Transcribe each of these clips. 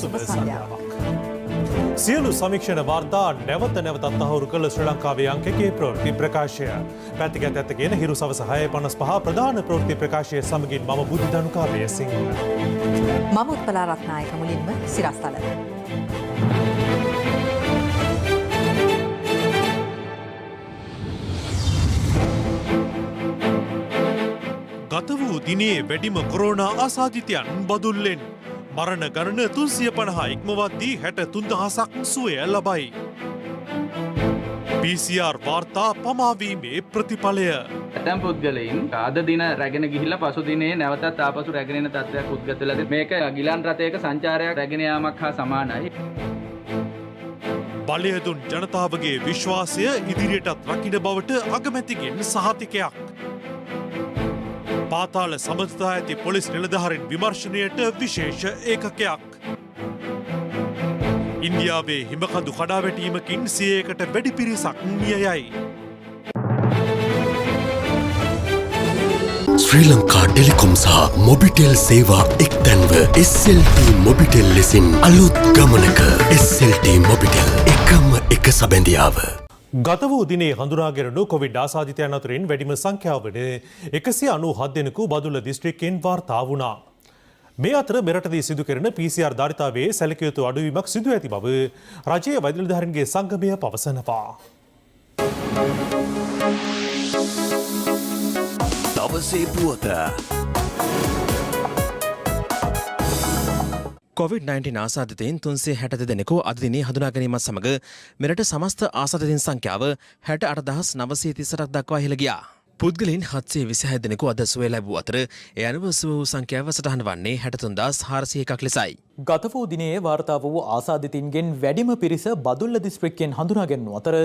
සුබ සන්ධ්‍යාවක්. සියලු සමීක්ෂණ වාර්තා නැවත නැවතත් තහවුරු කළ ශ්‍රී ලංකාවේ අංක එකේ ප්‍රවෘත්ති ප්‍රකාශය. පැතිකඩ ඇත්තගෙන හිරු සවස 6:55 ප්‍රධාන ප්‍රවෘත්ති ප්‍රකාශය සමගින් මම බුද්ධනුකාවය සිංහ. මම උත්පලා රත්නායක මුලින්ම සිරස්තල. ගත වූ දිනේ වැඩිම කොරෝනා ආසාදිතයන් බදුල්ලෙන් මරණ ගණන 350 ඉක්මවද්දී 63000ක් සුවය ලබයි. PCR වාර්තා පමාවීමේ ප්‍රතිඵලය. ඇතැම් පුද්ගලයින් අද දින රැගෙන ගිහිල්ලා පසු දිනේ නැවතත් ආපසු රැගෙන එන තත්ත්වයක් උද්ගත වෙලා තියෙනවා. මේක ගිලන් රථයක සංචාරයක් රැගෙන යාමක් හා සමානයි. බලය දුන් ජනතාවගේ විශ්වාසය ඉදිරියටත් රකින්න බවට අගමැතිගෙන් සහතිකයක්. පාතාල සමථතා ඇති පොලිස් නිලධාරීන් විමර්ශනයට විශේෂ ඒකකයක්. ඉන්දියාවේ හිමකඳු කඩාවැටීමකින් 100කට වැඩි පිරිසක් මිය යයි. ශ්‍රී ලංකා ටෙලිකොම් සහ මොබිටෙල් සේවා එක්තැන්ව SLT මොබිටෙල් ලෙසින් අලුත් ගමනක SLT මොබිටෙල් එකම එක සබැඳියාව. ගත වූ දිනේ හඳුනාගෙනු කොවිඩ් ආසාදිතයන් අතරින් වැඩිම සංඛ්‍යාව වන 197 දෙනෙකු බදුල්ල දිස්ත්‍රික්කයෙන් වාර්තා වුණා. මේ අතර මෙරටදී සිදු කෙරෙන PCR ධාරිතාවයේ සැලකිය යුතු අඩුවීමක් සිදු ඇති බව රජයේ වෛද්‍ය නිලධාරීන්ගේ සංගමය පවසනවා. දවසේ පුවත COVID-19 ආසාදිතයින් 362 දෙනෙකු අද දිනේ හඳුනා ගැනීමත් සමග මෙරට සමස්ත ආසාදිතයින් සංඛ්‍යාව 68938ක් දක්වා ඉහළ ගියා. පුද්ගලයන් 726 දෙනෙකු අද සුවය ලැබූ අතර ඒ අනුව සුව වූ සංඛ්‍යාව සටහන් වන්නේ 63401ක් ලෙසයි. ගත වූ දිනේ වාර්තා වූ ආසාදිතින්ගෙන් වැඩිම පිරිස බදුල්ල දිස්ත්‍රික්කයෙන් හඳුනා ගැන්වූ අතර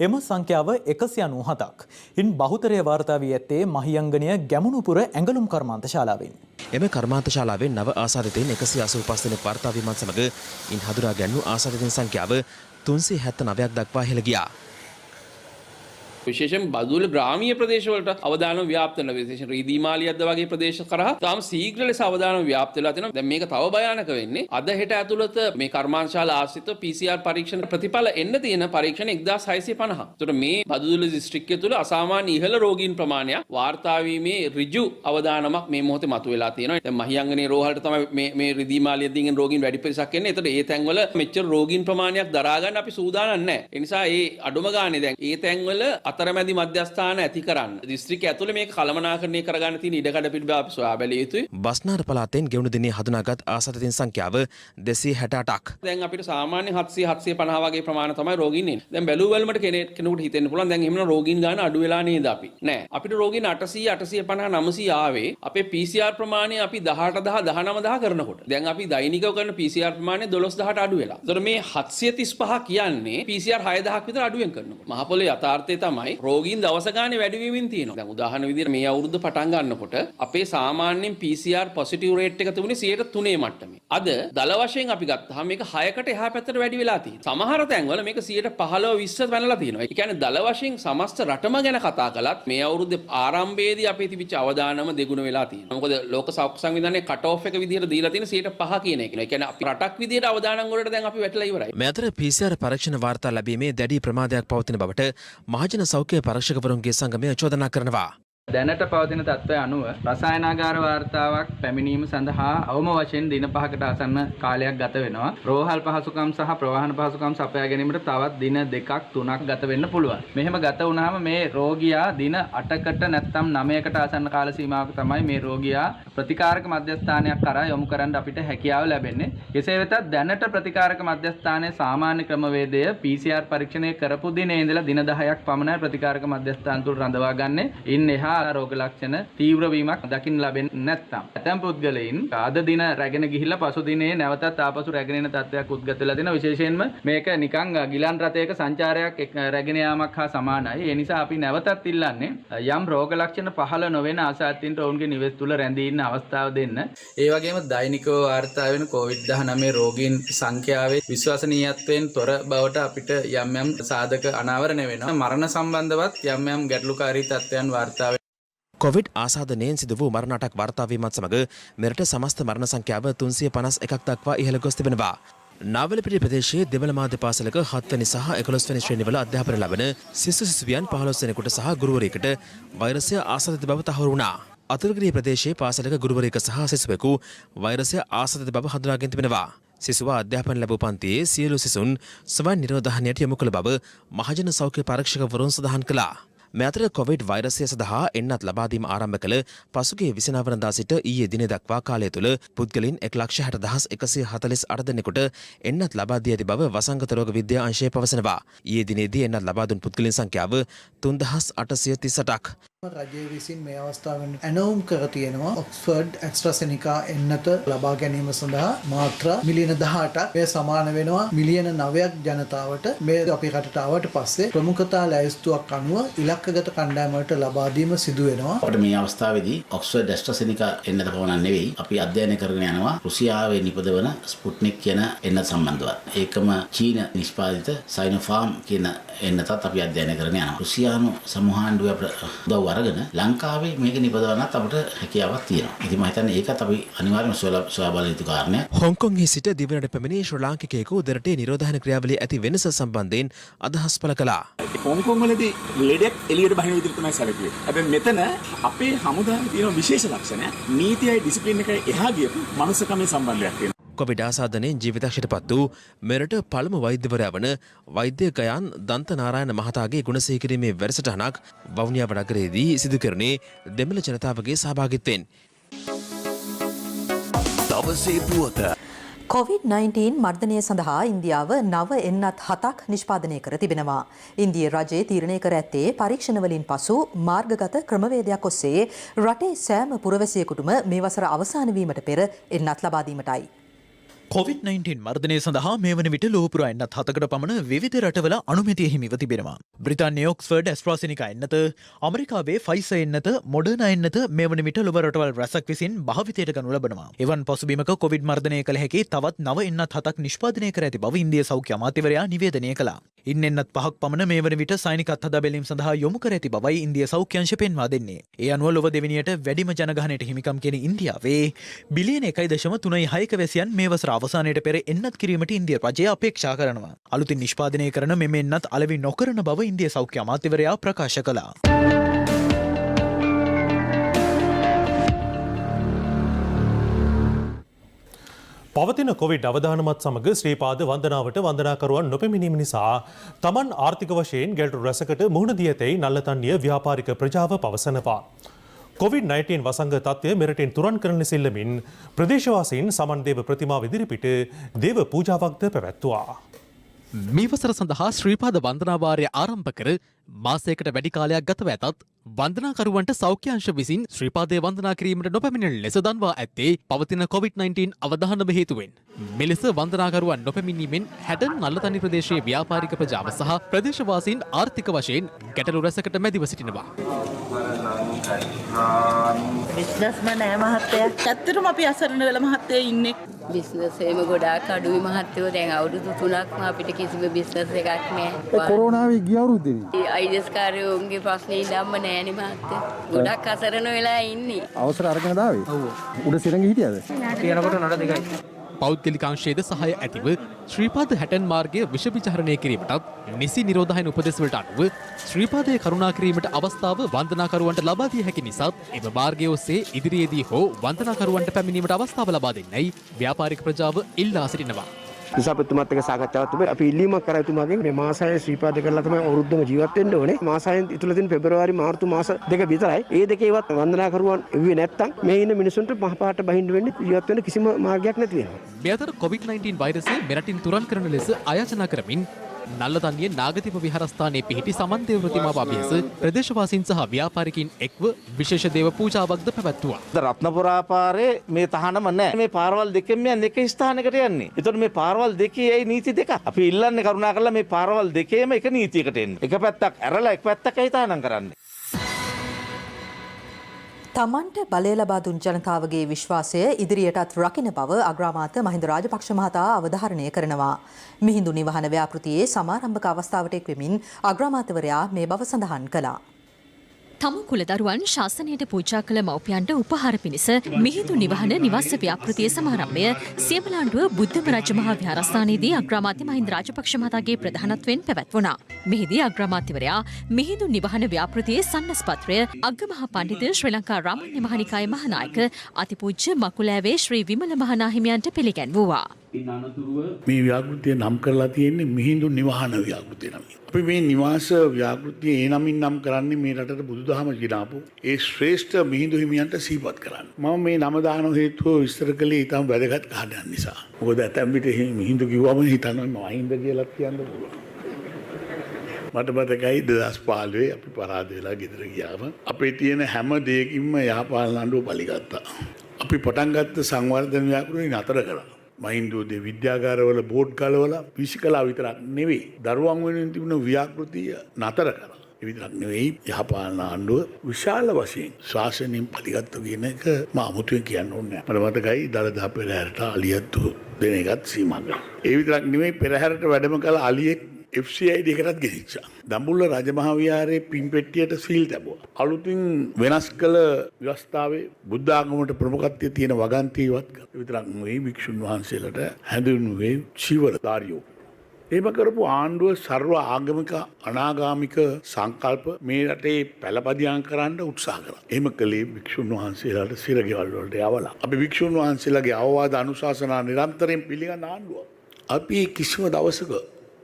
එම සංඛ්‍යාව 197ක්. ඉන් බහුතරය වාර්තා වී ඇත්තේ මහියංගනය ගැමුණුපුර ඇඟලුම් කර්මාන්ත ශාලාවෙන්. එම කර්මාන්ත ශාලාවෙන් නව ආසාදිතයින් 185 දෙනෙකු වාර්තා වීමත් සමග ඉන් හඳුනා ගැන්වූ ආසාදිතයින් සංඛ්‍යාව 379ක් දක්වා ඉහළ ගියා. විශේෂයෙන් බදුල්ල ග්‍රාමීය ප්‍රදේශවලට අවදානම ව්‍යාප්ත වෙනවා. විශේෂයෙන් රීදිමාලියද්ද වගේ ප්‍රදේශ කරා තාම ශීඝ්‍ර ලෙස අවදානම ව්‍යාප්ත වෙලා තියෙනවා. දැන් මේක තව භයානක වෙන්නේ අද හෙට ඇතුළත මේ කර්මාන්තශාලා ආශ්‍රිත PCR පරීක්ෂණ ප්‍රතිඵල එන්න තියෙන පරීක්ෂණ 1650. ඒතර මේ බදුල්ල දිස්ත්‍රික්කය තුළ අසාමාන්‍ය ඉහළ රෝගීන් ප්‍රමාණයක් වාර්තා වීමේ ඍජු අවදානමක් මේ මොහොතේ මතුවලා තියෙනවා. දැන් මහියංගනේ රෝහලට තමයි මේ රීදිමාලියද්දින් රෝගීන් වැඩි පිරිසක් එන්නේ. ඒතර ඒ තැන්වල මෙච්චර රෝගීන් ප්‍රමාණයක් දරා ගන්න අපි සූදානම් නැහැ. ඒ නිසා ඒ අඩුම ගානේ දැන් ඒ තැන්වල අතරමැදි මධ්‍යස්ථාන ඇති කරන්න දිස්ත්‍රික්කය ඇතුළේ මේක කළමනාකරණය කරගන්න තියෙන ඉඩකඩ පිළිබඳව අපි සොයා බැලිය යුතුයි. බස්නාර පළාතෙන් ගෙවුණු දිනේ හඳුනාගත් ආසාදිතයින් සංඛ්‍යාව 268ක්. දැන් අපිට සාමාන්‍ය 700 750 වගේ ප්‍රමාණ තමයි රෝගීන් ඉන්නේ. දැන් බැලුව බැලමට කෙනෙකුට හිතෙන්න පුළුවන් දැන් එහෙම රෝගීන් ගාන අඩු වෙලා නේද අපි. නෑ. අපිට රෝගීන් 800 850 900 ආවේ අපේ PCR ප්‍රමාණය අපි 18000 19000 කරනකොට. දැන් අපි දෛනිකව කරන PCR ප්‍රමාණය 12000ට අඩු වෙලා. ඒතර මේ 735 කියන්නේ PCR 6000ක් විතර අඩුවෙන් කරනකොට. මහ පොළේ යථාර්ථය තමයි රෝගීන් දවස ගානේ වැඩි වෙමින් තියෙනවා. දැන් උදාහරණ විදිහට මේ අවුරුද්ද පටන් ගන්නකොට අපේ සාමාන්‍යයෙන් PCR පොසිටිව් රේට් එක තිබුණේ 3% මට්ටමේ. අද දල වශයෙන් අපි ගත්තාම මේක 6කට එහා පැත්තට වැඩි වෙලා තියෙනවා. සමහර තැන්වල මේක 15 20 පැනලා තියෙනවා. ඒ කියන්නේ දල වශයෙන් සමස්ත රටම ගැන කතා කළත් මේ අවුරුද්දේ ආරම්භයේදී අපේ තිබිච්ච අවදානම දෙගුණ වෙලා තියෙනවා. මොකද ලෝක සෞඛ්‍ය සංවිධානයේ කට් ඔෆ් එක විදිහට දීලා තියෙන 5% කියන එක. ඒ කියන්නේ අපි රටක් විදිහට අවදානම් වලට දැන් අපි වැටලා ඉවරයි. මේ අතර PCR පරීක්ෂණ වාර්තා ලැබීමේ දැඩි ප්‍රමාදයක් පවතින බවට මහජන සෞඛ්‍ය පරීක්ෂකවරුන්ගේ සංගමය චෝදනා කරනවා. දැනට පවතින තත්ත්වය අනුව රසායනාගාර වාර්තාවක් පැමිණීම සඳහා අවම වශයෙන් දින 5කට ආසන්න කාලයක් ගත වෙනවා. රෝහල් පහසුකම් සහ ප්‍රවාහන පහසුකම් සපයා ගැනීමට තවත් දින 2ක් 3ක් ගත වෙන්න පුළුවන්. මෙහෙම ගත වුණාම මේ රෝගියා දින 8කට නැත්නම් 9කට ආසන්න කාල සීමාවක තමයි මේ රෝගියා ප්‍රතිකාරක මධ්‍යස්ථානයක් කරා යොමු කරන්න අපිට හැකියාව ලැබෙන්නේ. කෙසේ වෙතත් දැනට ප්‍රතිකාරක මධ්‍යස්ථානයේ සාමාන්‍ය ක්‍රමවේදය PCR පරීක්ෂණය කරපු දිනේ ඉඳලා දින 10ක් පමණ ප්‍රතිකාරක මධ්‍යස්ථාන තුල රඳවා ගන්න. ඉන් එහා රෝග ලක්ෂණ තීව්‍ර වීමක් දකින්න ලැබෙන්නේ නැත්නම් ඇතැම් පුද්ගලයන් අද දින රැගෙන ගිහිල්ලා පසු දිනේ නැවතත් ආපසු රැගෙන එන තත්ත්වයක් උද්ගත වෙලා දෙනවා. විශේෂයෙන්ම මේක නිකන් ගිලන් රථයක සංචාරයක් රැගෙන යාමක් හා සමානයි. ඒ නිසා අපි නැවතත් ඉල්ලන්නේ යම් රෝග ලක්ෂණ පහළ නොවන ආසාදිතයින්ට ඔවුන්ගේ නිවෙස් තුල රැඳී ඉන්න අවස්ථාව දෙන්න. ඒ වගේම දෛනිකව වාර්තා වෙන COVID-19 රෝගීන් සංඛ්‍යාවේ විශ්වසනීයත්වයෙන් තොර බවට අපිට යම් සාධක අනාවරණය වෙනවා. මරණ සම්බන්ධවත් යම් ගැටලුකාරී තත්ත්වයන් වාර්තා කොවිඩ් ආසාදනයෙන් සිදු වූ මරණ 8ක් වාර්තා වීමත් සමග මෙරට සමස්ත මරණ සංඛ්‍යාව 351ක් දක්වා ඉහළ ගොස් තිබෙනවා. නාවලපිටිය ප්‍රදේශයේ දෙමළ මාධ්‍ය පාසලක 7 වැනි සහ 11 වැනි ශ්‍රේණිවල අධ්‍යාපනය ලබන සිසුවියන් 15 දෙනෙකුට සහ ගුරුවරයෙකුට වෛරසය ආසාදිත බව තහවුරු වුණා. අතුරුගිරිය ප්‍රදේශයේ පාසලක ගුරුවරයෙකු සහ සිසුවෙකු වෛරසය ආසාදිත බව හඳුනාගෙන තිබෙනවා. සිසුවා අධ්‍යාපන ලැබූ පන්තියේ සියලු සිසුන් ස්වයං නිරෝධායනයට යොමු කළ බව මහජන සෞඛ්‍ය පරීක්ෂකවරුන් සඳහන් කළා. මේ අතර කොවිඩ් වෛරසය සඳහා එන්නත් ලබා දීම ආරම්භ කළ පසුගිය 29 වනදා සිට ඊයේ දින දක්වා කාලය තුළ පුද්ගලයන් 1,60,148 දෙනෙකුට එන්නත් ලබා දී ඇති බව වසංගත රෝග විද්‍යා අංශය පවසනවා. ඊයේ දිනේදී එන්නත් ලබා දුන් පුද්ගලයන් සංඛ්‍යාව 3,838ක්. රජය විසින් මේ අවස්ථාවෙන් ඇනවුම් කර තියෙනවා ඔක්ස්ෆර්ඩ් ඇස්ට්‍රාසෙනිකා එන්නත ලබා ගැනීම සඳහා මාත්‍රා මිලියන 18ක් මේ සමාන වෙනවා මිලියන 9ක් ජනතාවට මේ අපේ රටට ආවට පස්සේ ප්‍රමුඛතා ලැයිස්තුවක් අනුව ඉලක්කගත කණ්ඩායම් වලට ලබා දීම සිදු වෙනවා. අපිට මේ අවස්ථාවේදී ඔක්ස්ෆර්ඩ් ඇස්ට්‍රාසෙනිකා එන්නත පමණක් නෙවෙයි අපි අධ්‍යයනය කරගෙන යනවා රුසියාවේ නිපදවන ස්පුට්නික් කියන එන්නත සම්බන්ධව. ඒකම චීන නිෂ්පාදිත සයිනෝෆාර්ම් කියන එන්නතත් අපි අධ්‍යයනය කරගෙන යනවා. රුසියානු සමූහාණ්ඩුවේ උදව් අරගෙන ලංකාවේ මේක නිපදවන්නත් අපිට හැකියාවක් තියෙනවා. ඉතින් මම හිතන්නේ ඒකත් අපි අනිවාර්යයෙන්ම සොයා බල යුතු කාරණයක්. හොංකොංගින් සිට දිවයිනට පැමිණි ශ්‍රී ලාංකිකයෙකු දෙරටේ නිරෝධායන ක්‍රියාවලියේ ඇති වෙනස සම්බන්ධයෙන් අදහස් පළ කළා. හොංකොං වලදී ලෙඩෙක් එළියට බහින විදිහට තමයි සැලකුවේ. හැබැයි මෙතන අපේ හමුදාවේ තියෙන විශේෂ ලක්ෂණය නීතියයි ඩිසිප්ලින් එකයි එහා ගියපු මනුස්සකමේ සම්බන්ධයක් තියෙනවා. කොවිඩ් ආසාදනයෙන් ජීවිතක්ෂයට පත් වූ මෙරට පළමු වෛද්‍යවරයා වන වෛද්‍ය ගයාන් දන්තනාරායන මහතාගේ ගුණසිහි කිරීමේ වැඩසටහනක් වවුනියාව නගරයේදී සිදු කෙරුණේ දෙමළ ජනතාවගේ සහභාගීත්වයෙන්. දවසේ පුවත COVID-19 මර්ධනය සඳහා ඉන්දියාව නව එන්නත් 7ක් නිෂ්පාදනය කර තිබෙනවා. ඉන්දිය රජය තීරණය කර ඇත්තේ පරීක්ෂණවලින් පසු මාර්ගගත ක්‍රමවේදයක් ඔස්සේ රටේ සෑම පුරවැසියෙකුටම මේ වසර අවසාන වීමට පෙර එන්නත් ලබා දීමටයි. COVID-19 මර්ධනය සඳහා මේ වන විට ලෝපුරා එන්නත් 7කට පමණ විවිධ රටවල අනුමැතිය හිමිව තිබෙනවා. බ්‍රිතාන්‍යයේ ඔක්ස්ෆර්ඩ් ඇස්ට්‍රාසෙනිකා එන්නත, අමරිකාවේ ෆයිසර් එන්නත, මොඩර්නා එන්නත මේ වන විට ලොව රටවල් රැසක් විසින් භාවිතයට ගනු ලබනවා. එවන් පසුබිමක කොවිඩ් මර්ධනය කළ හැකි තවත් නව එන්නත් 7ක් නිෂ්පාදනය කර ඇති බව ඉන්දිය සෞඛ්‍ය අමාත්‍යවරයා නිවේදනය කළා. ඉන් එන්නත් 5ක් පමණ මේ වන විට සෛනික අත්හදා බැලීම් සඳහා යොමු කර ඇති බවයි ඉන්දිය සෞඛ්‍ය අංශ පෙන්වා දෙන්නේ. ඒ අනුව ලොව දෙවෙනියට වැඩිම ජනගහනයට හිමිකම් කියන ඉන්දියාවේ බිලියන 1.36ක වැසියන් මේ වසර අවසානයට පෙර එන්නත් කිරීමට ඉන්දිය රජය අපේක්ෂා කරනවා. අලුතින් නිෂ්පාදනය කරන මෙම එන්නත් අලෙවි නොකරන බව ඉන්දිය සෞඛ්‍ය අමාත්‍යවරයා ප්‍රකාශ කළා. පවතින කොවිඩ් අවදානමත් සමග ශ්‍රීපාද වන්දනාවට වන්දනාකරුවන් නොපැමිණීම නිසා තමන් ආර්ථික වශයෙන් ගැටලු රැසකට මුහුණ දී ඇතැයි නල්ලතන්නිය ව්‍යාපාරික ප්‍රජාව පවසනවා. COVID-19 වසංග තත්ත්වය මෙරටින් තුරන් කරන සිල්ලමින් ප්‍රදේශවාසීන් සමන්දේව ප්‍රතිමාව ඉදිරිපිට දේව පූජාවක්ද පැවැත්තුවා. මේ වසර සඳහා ශ්‍රීපාද වන්දනාවාරය ආරම්භ කර මාසයකට වැඩි කාලයක් ගතව ඇතත් වන්දනාකරුවන්ට සෞඛ්‍යංශ විසින් ශ්‍රීපාදය වන්දනා කිරීමට නොපැමිණෙන ලෙස දන්වා ඇත්තේ පවතින COVID-19 අවධානම හේතුවෙන්. මෙලෙස වන්දනාකරුවන් නොපැමිණීමෙන් හැඩන් නල්ලතනි ප්‍රදේශයේ ව්‍යාපාරික ප්‍රජාව සහ ප්‍රදේශවාසීන් ආර්ථික වශයෙන් ගැටලු රැසකට මැදිව සිටිනවා. බිස්නස්ම නෑ මහත්තයා. ඇත්තටම අපි අසරණ වෙලා මහත්තයා ඉන්නේ. බිස්නස් එහෙම ගොඩාක් අඩුයි මහත්තයෝ. දැන් අවුරුදු 3ක්ම අපිට කිසිම බිස්නස් එකක් නෑ. කොරෝනාවේ ගිය අවුරුද්දේදී අයිඩස් කාර්යෝන්ගේ ප්‍රශ්නේ ඉඳන්ම නෑනේ මහත්තයා. ගොඩක් අසරණ වෙලා ඉන්නේ. අවසර අරගෙන දාවේ. ඔව්. උඩ සිරංගි හිටියද? කියනකොට නඩ දෙකයි. පෞද්ගලික අංශයේද සහාය ඇතිව ශ්‍රීපාද හැටන් මාර්ගය විෂ විචාරණය කිරීමටත් නිසි නිරෝධායන උපදෙස්වලට අනුව ශ්‍රීපාදය කරුණා කිරීමට අවස්ථාව වන්දනාකරුවන්ට ලබා දිය හැකි නිසාත් එම මාර්ගය ඔස්සේ ඉදිරියේදී හෝ වන්දනාකරුවන්ට පැමිණීමට අවස්ථාව ලබා දෙන්නයි ව්‍යාපාරික ප්‍රජාව ඉල්ලා සිටිනවා. නිසාපතිතුමාත් එක්ක සාකච්ඡාවක් තිබේ. අපි ඉල්ලීමක් කරා එතුමාගෙන් මේ මාස 6 ශ්‍රීපාද කරලා තමයි අවුරුද්දම ජීවත් වෙන්න ඕනේ. මාස 6න් ඉතුරුලා තියෙන පෙබරවාරි මාර්තු මාස දෙක විතරයි. ඒ දෙකේවත් වන්දනාකරුවන් එව්වේ නැත්තම් මේ ඉන්න මිනිසුන්ට මහපාට බහින්න වෙන්නේ ජීවත් වෙන්න කිසිම මාර්ගයක් නැති වෙනවා. මේ අතර COVID-19 වෛරසය මෙරටින් තුරන් කරන ලෙස ආයාචනා කරමින් නල්ලතන්නියේ නාගතිප විහාරස්ථානයේ පිහිටි සමන්දේව ප්‍රතිමාව අභියස ප්‍රදේශවාසීන් සහ ව්‍යාපාරිකයින් එක්ව විශේෂ දේව පූජාවක්ද පැවැත්වුවා. රත්නපුරා පාරේ මේ තහනම නැහැ. මේ පාරවල් දෙකෙන්ම යන්නේ එක ස්ථානයකට යන්නේ. ඒතකොට මේ පාරවල් දෙකේ ඒ නීති දෙක. අපි ඉල්ලන්නේ කරුණාකරලා මේ පාරවල් දෙකේම එක නීතියකට එන්න. එක පැත්තක් ඇරලා එක පැත්තක් හිතානම් කරන්නේ. තමන්ට බලය ලබා දුන් ජනතාවගේ විශ්වාසය ඉදිරියටත් රකින බව අග්‍රාමාත්‍ය මහින්ද රාජපක්ෂ මහතා අවධාරණය කරනවා. මිහිඳු නිවහන ව්‍යාපෘතියේ සමාරම්භක අවස්ථාවට එක් වෙමින් අග්‍රාමාත්‍යවරයා මේ බව සඳහන් කළා. තම කුලදරුවන් ශාසනයට පූජා කළ මව්පියන්ට උපහාර පිණිස මිහිඳු නිවහන නිවාස ව්‍යාපෘතියේ සමාරම්භය සියඹලාන්ඩුව බුද්ධම රජ මහා විහාරස්ථානයේදී අග්‍රාමාත්‍ය මහින්ද රාජපක්ෂ මහතාගේ ප්‍රධානත්වයෙන් පැවැත්වුණා. මෙහිදී අග්‍රාමාත්‍යවරයා මිහිඳු නිවහන ව්‍යාපෘතියේ සන්නස්පත්‍රය අග්ගමහා පඬිතු ශ්‍රී ලංකා රාමඤ්ඤ මහනිකායේ මහානායක අතිපූජ්‍ය මකුලෑවේ ශ්‍රී විමල මහනාහිමියන්ට පිළිගැන්වුවා. මේ ව්‍යාපෘතිය නම් කරලා තියෙන්නේ මිහිඳු නිවහන ව්‍යාපෘතිය නමින්. අපි මේ නිවාස ව්‍යාපෘතිය ඒ නමින් නම් කරන්නේ මේ රටට බුදුදහම ගෙනාපු ඒ ශ්‍රේෂ්ඨ මිහිඳු හිමියන්ට සිහිපත් කරන්න. මම මේ නම දාන හේතුව විස්තර කළේ ඊටම වැදගත් කාරණයක් නිසා. මොකද ඇතැම් විට මිහිඳු කිව්වම හිතනවා මහින්ද කියලා කියන්න පුළුවන්. මට මතකයි 2015 අපි පරාද වෙලා ගෙදර ගියාම අපේ තියෙන හැම දෙයකින්ම යහපාලන ආණ්ඩුව පරිගත්තා. අපි පටන් ගත්ත සංවර්ධන ව්‍යාපෘතිය නතර කළා. මහින්දෝදේ විද්‍යාගාරවල බෝඩ් කලවල විසිකලා විතරක් නෙවෙයි දරුවන් වෙනුවෙන් තිබුණ ව්‍යාපෘතිය නතර කරා. ඒ විතරක් නෙවෙයි යහපාලන ආණ්ඩුව විශාල වශයෙන් ශාසනයෙන් පරිගත්තු කියන එක මම අමුතුවෙන් කියන්න ඕනේ නැහැ. මට මතකයි දළදා පෙරහැරට අලියත්තු දෙන එකත් සීමා කළා. ඒ විතරක් නෙවෙයි පෙරහැරට වැඩම කළ අලියෙක් FCID එකටත් ගෙනිච්චා. දඹුල්ල රජමහා විහාරයේ පින්පෙට්ටියට සීල් තැබුවා. අලුතින් වෙනස් කළ ව්‍යවස්ථාවේ බුද්ධ ආගමට ප්‍රමුඛත්වය තියෙන වගන්තියවත් කළා. ඒ විතරක් නෙවෙයි භික්ෂුන් වහන්සේලාට හැඳින්වුවේ චීවරධාරියෝ. එහෙම කරපු ආණ්ඩුව සර්ව ආගමික අනාගාමික සංකල්ප මේ රටේ පළපදියම් කරන්න උත්සාහ කරා. එහෙම කළේ භික්ෂුන් වහන්සේලාට සිරගෙවල් වලට යවලා. අපි භික්ෂුන් වහන්සේලාගේ අවවාද අනුශාසනා නිරන්තරයෙන් පිළිගන්න ආණ්ඩුව. අපි කිසිම දවසක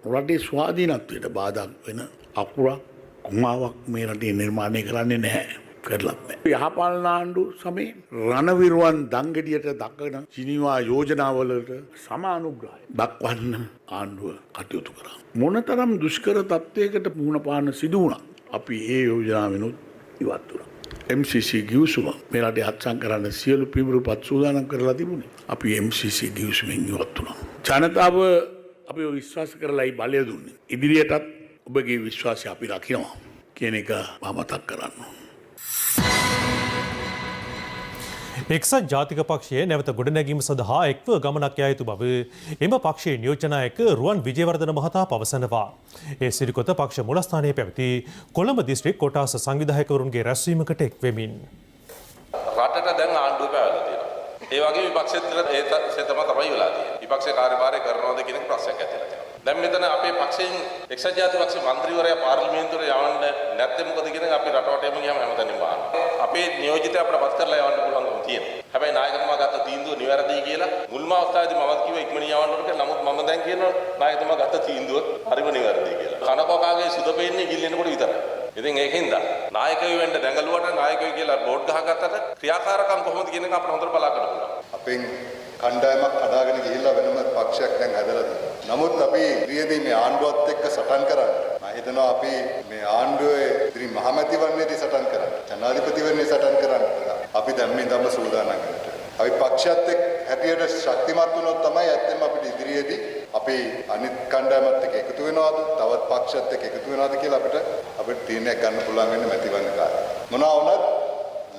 රටේ ස්වාධීනත්වයට බාධා වෙන අකුරක් කුමාවක් මේ රටේ නිර්මාණය කරන්නේ නැහැ. කරලත් නැහැ. යහපාලන ආණ්ඩු සමේ රණවිරුවන් දංගෙඩියට දක්වන ජිනීවා යෝජනාවලට සමානුග්‍රහය දක්වන්න ආණ්ඩුව කටයුතු කරා. මොනතරම් දුෂ්කර තත්ත්වයකට මුහුණ පාන්න සිදු වුණා. අපි ඒ යෝජනාවෙනුත් ඉවත් වුණා. MCC ගිවිසුම මේ රටේ අත්සන් කරන්න සියලු පිළිබිඹුපත් සූදානම් කරලා තිබුණේ. අපි MCC ගිවිසුමෙන් ඉවත් වුණා. ජනතාව අපි විශ්වාස කරලායි බලය දුන්නේ. ඉදිරියටත් ඔබගේ විශ්වාසය අපි රකිනවා කියන එක මතක් කරන්න. එක්සත් ජාතික පක්ෂයේ නැවත ගොඩනැගීම සඳහා එක්ව ගමනක් යා යුතු බව එම පක්ෂයේ නියෝජනායක රුවන් විජේවර්ධන මහතා පවසනවා. ඒ සිරිකොත පක්ෂ මුලස්ථානයේ පැවති කොළඹ දිස්ත්‍රික් කොටාස සංවිධායකවරුන්ගේ රැස්වීමකට එක් වෙමින්. රටට දැන් ආණ්ඩුව පැවැත්ලා තියෙනවා. ඒ වගේ විපක්ෂෙත් ඒ සෙතම තමයි වෙලා තියෙන්නේ. විපක්ෂේ කාර්යභාරය කරනවද කියන ප්‍රශ්නයක් ඇතිලා තියෙනවා. දැන් මෙතන අපේ පක්ෂයෙන් එක්සත් ජාතික පක්ෂේ മന്ത്രിවරයා පාර්ලිමේන්තුවට යවන්න නැත්නම් මොකද කියන අපේ රටවටම ගියාම හැමතැනම වහනවා. අපේ නියෝජිතය අපිට පත් කරලා යවන්න පුළුවන්කම තියෙනවා. හැබැයි නායකතුමා ගත්ත තීන්දුව නිවැරදියි කියලා මුල්ම අවස්ථාවේදී මමත් කිව්වා ඉක්මනින් යවන්න ඕනේ කියලා. නමුත් මම දැන් කියනවා නායකතුමා ගත්ත තීන්දුව හරිම නිවැරදියි කියලා. කනකොකාගේ සුද පෙන්නේ ගිල්ලෙනකොට විතරයි. ඉතින් ඒකින්ද නායකයෝ වෙන්න දැඟලුවට නායකයෝ කියලා බෝඩ් ගහගත්තට ක්‍රියාකාරකම් කොහොමද කියන එක අපිට හොඳට බලා ගන්න පුළුවන්. අපෙන් කණ්ඩායමක් හදාගෙන ගිහිල්ලා වෙනම පක්ෂයක් දැන් හැදලා තියෙනවා. නමුත් අපි ඉදිරියේදී මේ ආණ්ඩුවත් එක්ක සටන් කරන්නේ. මම හිතනවා අපි මේ ආණ්ඩුවේ ඉදිරි මහමැතිවරණයේදී සටන් කරන්නේ. ජනාධිපතිවරණයේ සටන් කරන්නේ. අපි දැන් මේ ධම්ම සූදානම් වෙනවා. අපි පක්ෂයත් එක්ක හැටියට ශක්තිමත් වුණොත් තමයි ඇත්තම අපිට ඉදිරියේදී අපි අනිත් කණ්ඩායමත් එක්ක එකතු වෙනවද තවත් පක්ෂයත් එක්ක එකතු වෙනවද කියලා අපිට තීරණයක් ගන්න පුළුවන් වෙන්නේ මැතිවරණ කාලේ. මොනවා වුණත්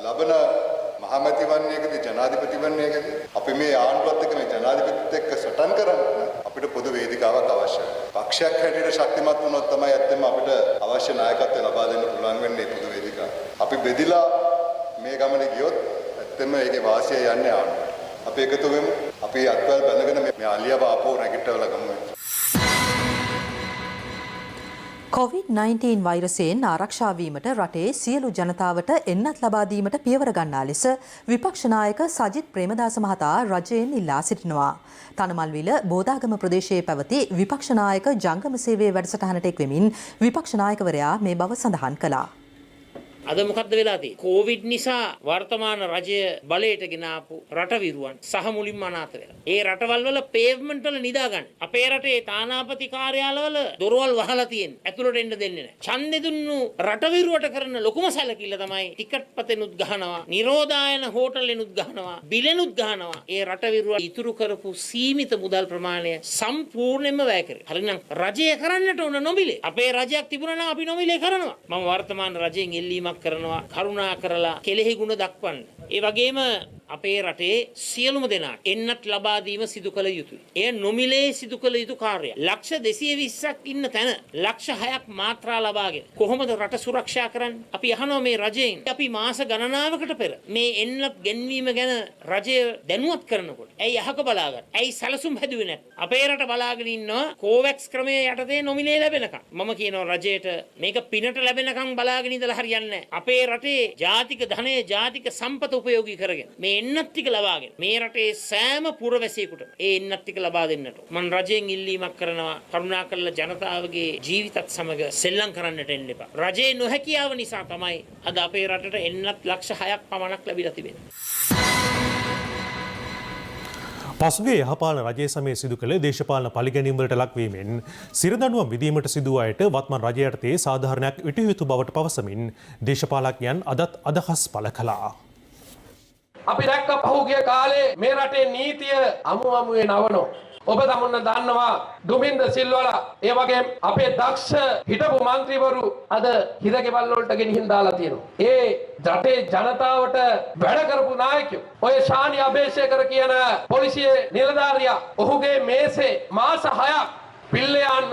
ලබන මහමැතිවරණයකදී ජනාධිපතිවරණයකදී අපි මේ ආණ්ඩුවත් එක්ක මේ ජනාධිපතිත් එක්ක සටන් කරන්න අපිට පොදු වේදිකාවක් අවශ්‍යයි. පක්ෂයක් හැටියට ශක්තිමත් වුණොත් තමයි ඇත්තම අපිට අවශ්‍ය නායකත්වය ලබා දෙන්න පුළුවන් වෙන්නේ පොදු වේදිකාව. අපි බෙදිලා මේ ගමනේ ගියොත් ඇත්තම ඒකේ වාසිය යන්නේ ආණ්ඩුවට. අපි එකතු වෙමු. අපි අත්වල බැඳගෙන මේ අලියව ආපහු නැගිටවල ගමු. COVID-19 වෛරසයෙන් ආරක්ෂා වීමට රටේ සියලු ජනතාවට එන්නත් ලබා දීමට පියවර ගන්නා ලෙස විපක්ෂ නායක සජිත් ප්‍රේමදාස මහතා රජයෙන් ඉල්ලා සිටිනවා. තනමල්විල බෝධාගම ප්‍රදේශයේ පැවති විපක්ෂ නායක ජංගම සේවයේ වැඩසටහනට එක් වෙමින් විපක්ෂ නායකවරයා මේ බව සඳහන් කළා. අද මොකක්ද වෙලා තියෙන්නේ? කොවිඩ් නිසා වර්තමාන රජය බලයට ගෙන ආපු රටවිරුවන් සහ මුලින්ම අනාථ වෙලා. ඒ රටවල් වල පේව්මන්ට් වල නිදා ගන්න. අපේ රටේ තානාපති කාර්යාලවල දොරවල් වහලා තියෙන. ඇතුළට එන්න දෙන්නේ නැහැ. ඡන්දෙ දුන්නු රටවිරුවට කරන ලොකුම සැලකිල්ල තමයි ටිකට් පතෙනුත් ගහනවා, නිරෝධායන හෝටලෙනුත් ගහනවා, බිලෙනුත් ගහනවා. ඒ රටවිරුව ඉතුරු කරපු සීමිත මුදල් ප්‍රමාණය සම්පූර්ණයෙන්ම වැය කරේ. හරිනම් රජය කරන්නට ඕන නොමිලේ. අපේ රජයක් තිබුණා නම් අපි නොමිලේ කරනවා. මම වර්තමාන රජයෙන් එල්ලීමක් කරනවා කරුණා කරලා කෙලෙහි ගුණ දක්වන්න. ඒ වගේම අපේ රටේ සියලුම දෙනාට එන්නත් ලබා දීම සිදු කළ යුතුයි. එය නොමිලේ සිදු කළ යුතු කාර්යයක්. ලක්ෂ 220ක් ඉන්න තැන ලක්ෂ 6ක් මාත්‍රා ලබාගෙන කොහොමද රට සුරක්ෂා කරන්නේ? අපි අහනවා මේ රජයෙන්. අපි මාස ගණනාවකට පෙර මේ එන්නත් ගෙන්වීම ගැන රජය දැනුවත් කරනකොට ඇයි අහක බලාගන්න? ඇයි සැලසුම් හැදුවේ නැත්? අපේ රට බලාගෙන ඉන්නවා කෝවැක්ස් ක්‍රමය යටතේ නොමිලේ ලැබෙනකම්. මම කියනවා රජයට මේක පිනට ලැබෙනකම් බලාගෙන ඉඳලා හරියන්නේ නැහැ. අපේ රටේ ජාතික ධනය ජාතික සම්පත උපයෝගී කරගෙන මේ එන්නත් ටික ලබාගෙන මේ රටේ සෑම පුරවැසියෙකුට ඒ එන්නත් ටික ලබා දෙන්නට මම රජයෙන් ඉල්ලීමක් කරනවා. කරුණාකරලා ජනතාවගේ ජීවිතත් සමග සෙල්ලම් කරන්නට එන්න එපා. රජයේ නොහැකියාව නිසා තමයි අද අපේ රටට එන්නත් ලක්ෂ 6ක් පමණක් ලැබිලා තිබෙන්නේ. පසුගිය යහපාලන රජයේ සමයේ සිදු කළ දේශපාලන පරිගැනීම්වලට ලක්වීමෙන් සිරදඬුවම් විදීමට සිදු අයට වත්මන් රජය යටතේ සාධාරණයක් විටිය යුතු බවට පවසමින් දේශපාලඥයන් අදත් අදහස් පළ කළා. අපි දැක්ක පහුගිය කාලේ මේ රටේ නීතිය අමුවේ නවනෝ. ඔබ තමුන්න දන්නවා දුමින්ද සිල්වලා ඒ වගේ අපේ දක්ෂ හිටපු മന്ത്രിවරු අද හිරගෙවල් වලට ගෙනිහින් දාලා තියෙනවා. ඒ රටේ ජනතාවට වැඩ කරපු නායකයෝ ඔය ශානි අබේසේකර කියන පොලිසියේ නිලධාරියා ඔහුගේ මේසේ මාස 6ක් පිල්ලයන්ව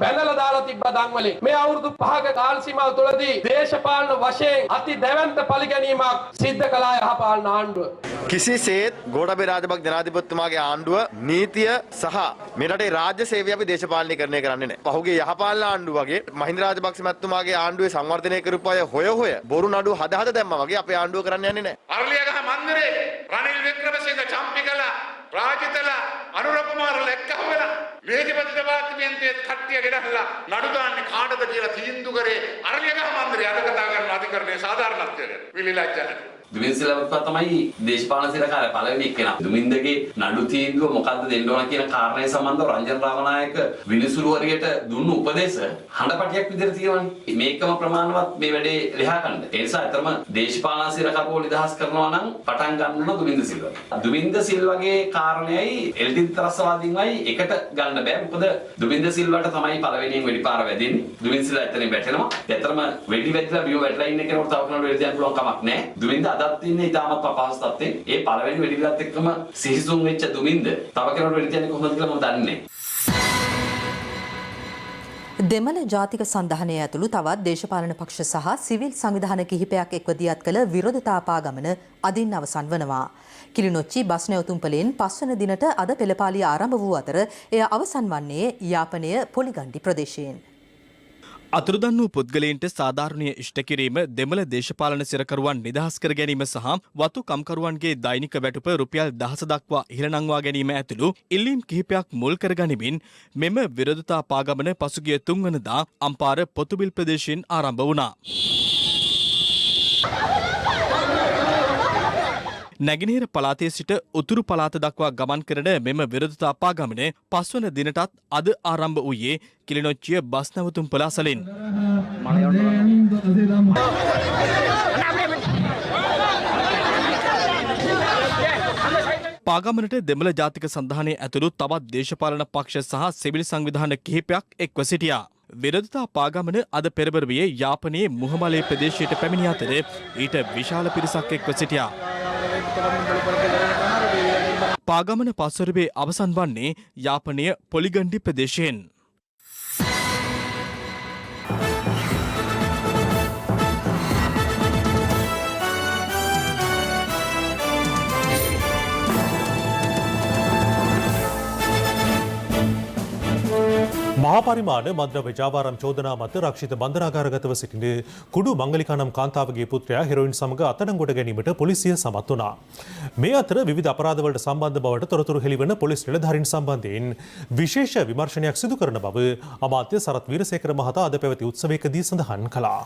බැඳලා දාලා තිබ්බ දන්වලින් මේ අවුරුදු 5ක කාල සීමාව තුළදී දේශපාලන වශයෙන් අති දැවැන්ත පරිගැනීමක් සිද්ධ කළා යහපාලන ආණ්ඩුව. කිසිසේත් ගෝඨාභය රාජපක්ෂ ජනාධිපතිතුමාගේ ආණ්ඩුව නීතිය සහ මේ රටේ රාජ්‍ය සේවය අපි දේශපාලනීකරණය කරන්නේ නැහැ. පහුගිය යහපාලන ආණ්ඩුව වගේ මහින්ද රාජපක්ෂ මැතිතුමාගේ ආණ්ඩුවේ සංවර්ධනය කරපු අය හොය බොරු නඩු හද දැම්මා වගේ අපේ ආණ්ඩුව කරන්න යන්නේ නැහැ. අරලියගහ මන්දිරේ රනිල් වික්‍රමසිංහ චම්පිකලා රාජිතලා අනුර කුමාරලා එක්කහුවලා වේදිපති දෙපාර්තමේන්තුවේ කට්ටිය ගෙනල්ලා නඩු දාන්නේ කාටද කියලා තීන්දුව කරේ අරලියගහ මන්දිරේ අද කතා කරන අධිකරණයේ සාධාරණත්වය ගැන විලිලැජ්ජා නැහැ. දුමින්ද සිල්වා තමයි දේශපාලන සිරකාරය පළවෙනි එක්කෙනා. දුමින්දගේ නඩු තීන්දුව මොකද්ද දෙන්න ඕන කියන කාරණය සම්බන්ධව රංජන රාමනායක විනිසුරුවරියට දුන්නු උපදේශ හඬපටියක් විදිහට තියෙනවානේ. මේකම ප්‍රමාණවත් මේ වැඩේ ලියා ගන්න. ඒ නිසා අතරම දේශපාලන සිරකරුවෝ නිදහස් කරනවා නම් පටන් ගන්න දුමින්ද සිල්වා. දුමින්ද සිල්වාගේ කාරණේයි එල්ටින් තරසවාදීන්වයි එකට ගන්න බෑ. මොකද දුමින්ද සිල්වාට තමයි පළවෙනියෙන් වෙඩිපාර වැදින්නේ. දුමින්ද සිල්වා එතනින් වැටෙනවා. ඇත්තටම වෙඩි වැදිලා බියෝ වැටලා ඉන්න කෙනෙකුට තව කෙනෙකුට වෙඩි තියන්න පුළුවන් කමක් නැහැ. දුමින්ද අදත් ඉන්නේ ඉතාමත් අපහසු තත්ත්වෙන්. ඒ පළවෙනි වෙඩිවිලත් එක්කම සිහිසුන් වෙච්ච දුමින්ද තව කෙනෙකුට වෙඩි තියන්නේ කොහොමද කියලා මම දන්නේ නැහැ. දෙමළ ජාතික සන්ධානය ඇතුළු තවත් දේශපාලන පක්ෂ සහ සිවිල් සංවිධාන කිහිපයක් එක්ව දියත් කළ විරෝධතා පාගමන අදින් අවසන් වනවා. කිලිනොච්චි බස් නැවතුම්පලෙන් 5 වන දිනට අද පෙළපාලිය ආරම්භ වූ අතර එය අවසන් වන්නේ යාපනය පොලිගණ්ඩි ප්‍රදේශයෙන්. අතුරුදන් වූ පුද්ගලයන්ට සාධාරණය ඉෂ්ට කිරීම දෙමළ දේශපාලන සිරකරුවන් නිදහස් කර ගැනීම සහ වතු කම්කරුවන්ගේ දෛනික වැටුප රුපියල් 10 දක්වා ඉහළ නංවා ගැනීම ඇතුළු ඉල්ලීම් කිහිපයක් මුල් කර ගනිමින් මෙම විරෝධතා පාගමන පසුගිය 3 වනදා අම්පාර පොතුබිල් ප්‍රදේශයෙන් ආරම්භ වුණා. නැගෙනහිර පළාතේ සිට උතුරු පළාත දක්වා ගමන් කරන මෙම විරෝධතා පාගමන 5 වන දිනටත් අද ආරම්භ වූයේ කිලිනොච්චිය බස් නැවතුම්පල අසලින්. පාගමනට දෙමළ ජාතික සන්ධානය ඇතුළු තවත් දේශපාලන පක්ෂ සහ සිවිල් සංවිධාන කිහිපයක් එක්ව සිටියා. විරෝධතා පාගමන අද පෙරබරුවේ යාපනයේ මුහමලේ ප්‍රදේශයට පැමිණි අතර ඊට විශාල පිරිසක් එක්ව සිටියා. පාගමන පස්වරුවේ අවසන් වන්නේ යාපනය පොලිගණ්ඩි ප්‍රදේශයෙන්. මහා පරිමාණ මද්‍රව්‍ය ජාවාරම් චෝදනා මත රක්ෂිත බන්ධනාගාරගතව සිටින කුඩු මංගලිකානම් කාන්තාවගේ පුත්‍රයා හෙරොයින් සමග අත්අඩංගුවට ගැනීමට පොලිසිය සමත් වුණා. මේ අතර විවිධ අපරාධවලට සම්බන්ධ බවට තොරතුරු හෙළිවන පොලිස් නිලධාරීන් සම්බන්ධයෙන් විශේෂ විමර්ශනයක් සිදු කරන බව අමාත්‍ය සරත් වීරසේකර මහතා අද පැවති උත්සවයකදී සඳහන් කළා.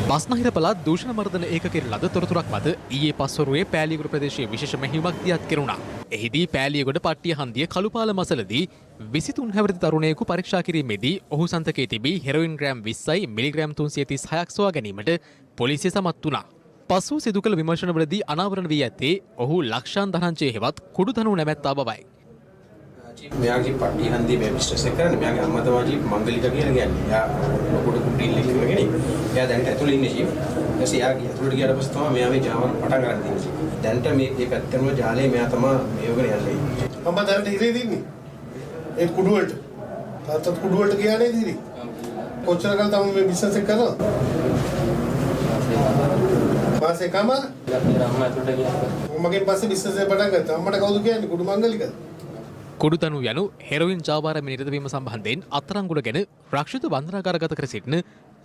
බස්නාහිර පළාත් දූෂණ මර්දන ඒකකයේ ලද තොරතුරක් මත ඊයේ පස්වරුවේ පෑලියගොඩ ප්‍රදේශයේ විශේෂ මෙහෙයුමක් දියත් කෙරුණා. එහිදී පෑලියගොඩ පට්ටිය හන්දිය කළුපාල මසලදී 23 හැවිරිදි තරුණයෙකු පරීක්ෂා කිරීමේදී ඔහු සන්තකයේ තිබී හෙරොයින් ග්‍රෑම් 20යි මිලිග්‍රෑම් 336ක් සොයා ගැනීමට පොලිසිය සමත් වුණා. පසුව සිදු කළ විමර්ශනවලදී අනාවරණ වී ඇත්තේ ඔහු ලක්ෂාන් ධනංජය හෙවත් කුඩු ධනු නැමැත්තා බවයි. මෙයාගේ පට්ටිය හන්දිය මේ බිස්නස් එක කරන්නේ මෙයාගේ අම්මා තමයි මංගලික කියලා කියන්නේ. එයා ලොකුට කුඩින් ලික් කරගෙන එයා දැන්ට ඇතුළේ ඉන්නේ ෂීප්. ඊපස්සේ එයා ඇතුළට ගියාට පස්සේ තමයි මෙයා මේ ජාම පටන් ගන්න තියෙන්නේ. දැන්ට මේ පැත්තම ජාලේ මෙයා තමයි මේවගෙන යන්නේ. මම දැන්ට ඉරේ දින්නේ. ඒ කුඩු වලට. තාත්තත් කුඩු වලට ගියා නේද ඉරේ? කොච්චර කල් තමයි මේ බිස්නස් එක කරනවා? මාසේ කම? අම්මා ඇතුළට ගියා. මගෙන් පස්සේ බිස්නස් එක පටන් ගත්තා. අම්මට කවුද කියන්නේ කුඩු මංගලිකද? කුඩුතනු යනු හෙරොයින් ජාවාරම නිරතවීම සම්බන්ධයෙන් අත්අඩංගුවට ගෙන රක්ෂිත බන්ධනාගාරගත කර සිටින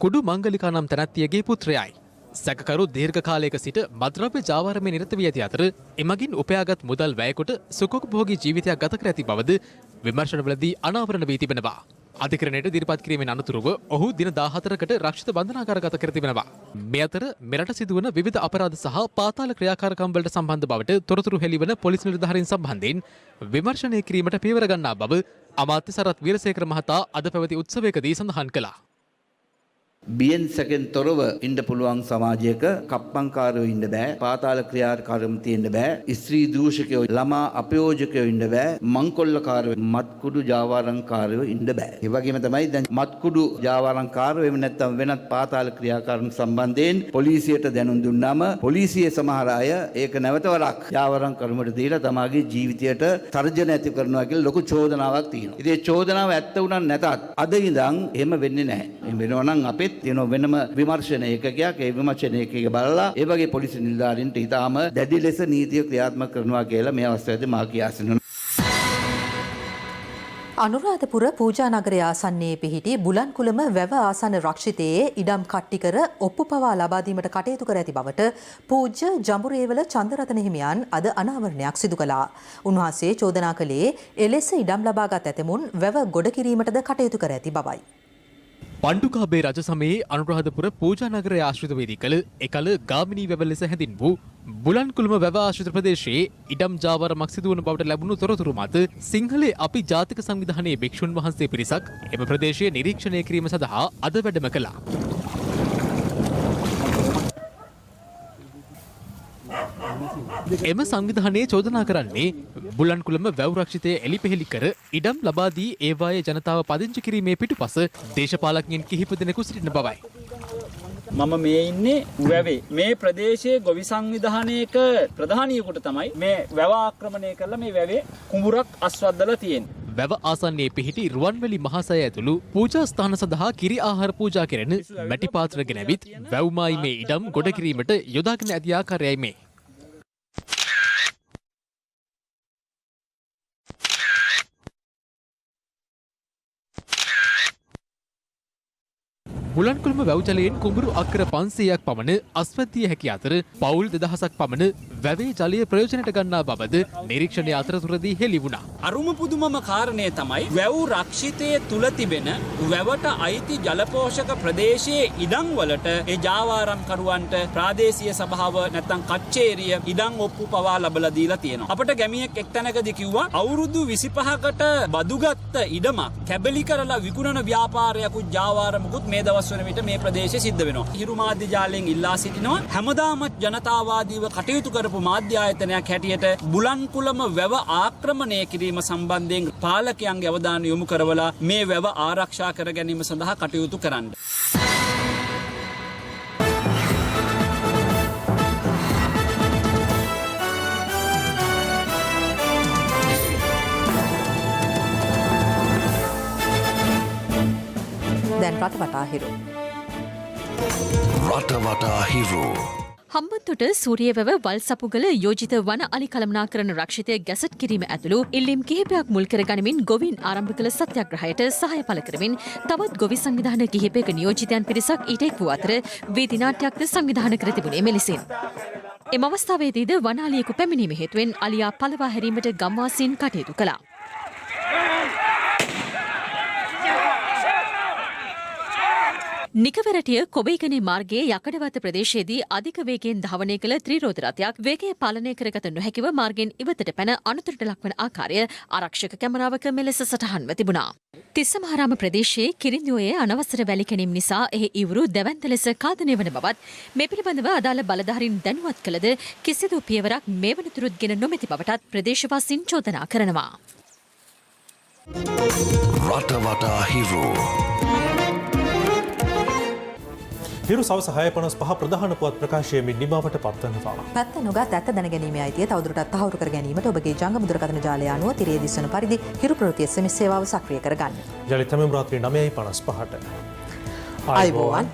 කුඩු මංගලිකා නම් තැනැත්තියගේ පුත්‍රයයි. සැකකරු දීර්ඝ කාලයක සිට මද්‍රව්‍ය ජාවාරමේ නිරත වී ඇති අතර එමගින් උපයාගත් මුදල් වැයකොට සුඛෝපභෝගී ජීවිතයක් ගත කර ඇති බවද විමර්ශනවලදී අනාවරණ වී තිබෙනවා. අධිකරණයට ඉදිරිපත් කිරීමෙන් අනතුරුව ඔහු දින 14කට රක්ෂිත බන්ධනාගාරගත කර තිබෙනවා. මේ අතර මෙරට සිදුවන විවිධ අපරාධ සහ පාතාල ක්‍රියාකාරකම් වලට සම්බන්ධ බවට තොරතුරු හෙළිවන පොලිස් නිලධාරීන් සම්බන්ධයෙන් විමර්ශනය කිරීමට පියවර ගන්නා බව අමාත්‍ය සරත් වීරසේකර මහතා අද පැවති උත්සවයකදී සඳහන් කළා. බියෙන් සැකෙන් තොරව ඉන්න පුළුවන් සමාජයක කප්පංකාරයෝ ඉන්න බෑ, පාතාල ක්‍රියාකාරකම් තියෙන්න බෑ, ස්ත්‍රී දූෂකයෝ, ළමා අපයෝජකයෝ ඉන්න බෑ, මංකොල්ලකාරයෝ, මත්කුඩු ජාවාරම්කාරයෝ ඉන්න බෑ. ඒ වගේම තමයි දැන් මත්කුඩු ජාවාරම්කාරයෝ එහෙම නැත්නම් වෙනත් පාතාල ක්‍රියාකාරකම් සම්බන්ධයෙන් පොලිසියට දැනුම් දුන්නාම පොලිසියේ සමහර අය ඒක නැවත වරක් ජාවාරම්කරුමට දීලා තමාගේ ජීවිතයට තර්ජන ඇති කරනවා කියලා ලොකු චෝදනාවක් තියෙනවා. ඉතින් ඒ චෝදනාව ඇත්ත වුණා නැතත් අද ඉඳන් එහෙම වෙන්නේ නැහැ. එහෙම වෙනවා නම් අපේ වෙනම විමර්ශන ඒකකයක් ඒ විමර්ශන ඒකකය බලලා ඒ වගේ පොලිස් නිලධාරීන්ට ඊටාම දැඩි ලෙස නීතිය ක්‍රියාත්මක කරනවා කියලා මේ අවස්ථාවේදී මා කියා සිටිනවා. අනුරාධපුර පූජා නගරය ආසන්නයේ පිහිටි බුලන්කුලම වැව ආසන රක්ෂිතයේ ඉඩම් කට්ටිකර ඔප්පු පවා ලබා දීමට කටයුතු කර ඇති බවට පූජ්‍ය ජඹුරේවල චන්දරතන හිමියන් අද අනාවරණයක් සිදු කළා. උන්වහන්සේ චෝදනා කළේ එලෙස ඉඩම් ලබාගත් ඇතමුන් වැව ගොඩ කිරීමටද කටයුතු කර ඇති බවයි. පණ්ඩුකාබේ රජ සමයේ අනුරාධපුර පූජා නගරය ආශ්‍රිත වේදී කළ එකල ගාමිණී වැව ලෙස හැඳින් වූ බුලන්කුළුම වැව ආශ්‍රිත ප්‍රදේශයේ ඉඩම් ජාවාරමක් සිදුවන බවට ලැබුණු තොරතුරු මත සිංහලේ අපි ජාතික සංවිධානයේ භික්ෂුන් වහන්සේ පිරිසක් එම ප්‍රදේශයේ නිරීක්ෂණය කිරීම සඳහා අද වැඩම කළා. එම සංවිධානයේ චෝදනා කරන්නේ බුලන්කුළම වැව් රක්ෂිතය එලිපෙහෙලි කර ඉඩම් ලබා දී ඒවායේ ජනතාව පදිංචි කිරීමේ පිටුපස දේශපාලකයන් කිහිප දෙනෙකු සිටින බවයි. මම මේ ඉන්නේ වැවේ. මේ ප්‍රදේශයේ ගොවි සංවිධානයක ප්‍රධානියෙකුට තමයි මේ වැව ආක්‍රමණය කරලා මේ වැවේ කුඹුරක් අස්වද්දලා තියෙන්නේ. වැව ආසන්නයේ පිහිටි රුවන්වැලි මහසය ඇතුළු පූජා ස්ථාන සඳහා කිරි ආහාර පූජා කෙරෙන මැටි පාත්‍ර ගෙනවිත් වැව්මායිමේ ඉඩම් ගොඩ කිරීමට යොදාගෙන ඇති ආකාරයයි මේ. බුලන්කුළුම වැව්ජලයෙන් කුඹුරු අක්කර 500ක් පමණ අස්වැද්දිය හැකි අතර පවුල් 2000ක් පමණ වැවේ ජලය ප්‍රයෝජනයට ගන්නා බවද නිරීක්ෂණය අතරතුරදී හෙළි වුණා. අරුම පුදුමම කාරණය තමයි වැව් රක්ෂිතයේ තුල තිබෙන වැවට අයිති ජලපෝෂක ප්‍රදේශයේ ඉඩම් වලට ඒ ජාවාරම්කරුවන්ට ප්‍රාදේශීය සභාව නැත්නම් කච්චේරිය ඉඩම් ඔප්පු පවා ලබලා දීලා තියෙනවා. අපිට ගැමියෙක් එක්තැනකදී කිව්වා අවුරුදු 25කට බදුගත්ත ඉඩමක් කැබලි කරලා විකුණන ව්‍යාපාරයකුත් ජාවාරමුකුත් මේ දවස් වන විට මේ ප්‍රදේශයේ සිද්ධ වෙනවා. හිරු මාධ්‍ය ජාලයෙන් ඉල්ලා සිටිනවා හැමදාම ජනතාවාදීව කටයුතු කරපු මාධ්‍ය ආයතනයක් හැටියට බුලන්කුළම වැව ආක්‍රමණය කිරීම සම්බන්ධයෙන් පාලකයන්ගේ අවධානය යොමු කරවලා මේ වැව ආරක්ෂා කර ගැනීම සඳහා කටයුතු කරන්න. දැන් රටවටා හිරු. රටවටා හිරු. හම්බන්තොට සූරියවැව වල්සපුගල යෝජිත වන අලි කළමනාකරන රක්ෂිතය ගැසට් කිරීම ඇතුළු ඉල්ලීම් කිහිපයක් මුල් කර ගනිමින් ගොවීන් ආරම්භ කළ සත්‍යග්‍රහයට සහාය පළ කරමින් තවත් ගොවි සංවිධාන කිහිපයක නියෝජිතයන් පිරිසක් ඊට එක් වූ අතර වීදි නාට්‍යයක්ද සංවිධානය කර තිබුණේ මෙලෙසින්. එම අවස්ථාවේදීද වනාලියෙකු පැමිණීම හේතුවෙන් අලියා පලවා හැරීමට ගම්වාසීන් කටයුතු කළා. නිකවරටිය කොබේගනේ මාර්ගයේ යකඩවත ප්‍රදේශයේදී අධික වේගයෙන් ධාවනය කළ ත්‍රිරෝද රථයක් වේගය පාලනය කරගත නොහැකිව මාර්ගයෙන් ඉවතට පැන අනතුරට ලක්වන ආකාරය ආරක්ෂක කැමරාවක මෙලෙස සටහන්ව තිබුණා. තිස්සමහාරාම ප්‍රදේශයේ කිරිඳිඔයේ අනවසර වැලි කැණීම් නිසා එහි ඉවුරු දැවැන්ත ලෙස ඝාතනය වන බවත් මේ පිළිබඳව අදාළ බලධාරීන් දැනුවත් කළද කිසිදු පියවරක් මේ වනතුරුත් ගෙන නොමැති බවටත් ප්‍රදේශවාසීන් චෝදනා කරනවා. රටවටා හිරු. හිරු සවස 6:55 ප්‍රධාන පුවත් ප්‍රකාශයේදී නිමාවට පත්වනවා. පැත්ත නොගත් ඇත්ත දැනගැනීමේ අයිතිය තවදුරටත් තහවුරු කර ගැනීමට ඔබගේ ජංගම දුරකථන ජාලය අනුව තිරයේ දිස්වන පරිදි හිරු ප්‍රවෘත්ති SMS සේවාව සක්‍රිය කරගන්න. යලිත් හැම රාත්‍රී 9:55ට. අයිබෝවන්.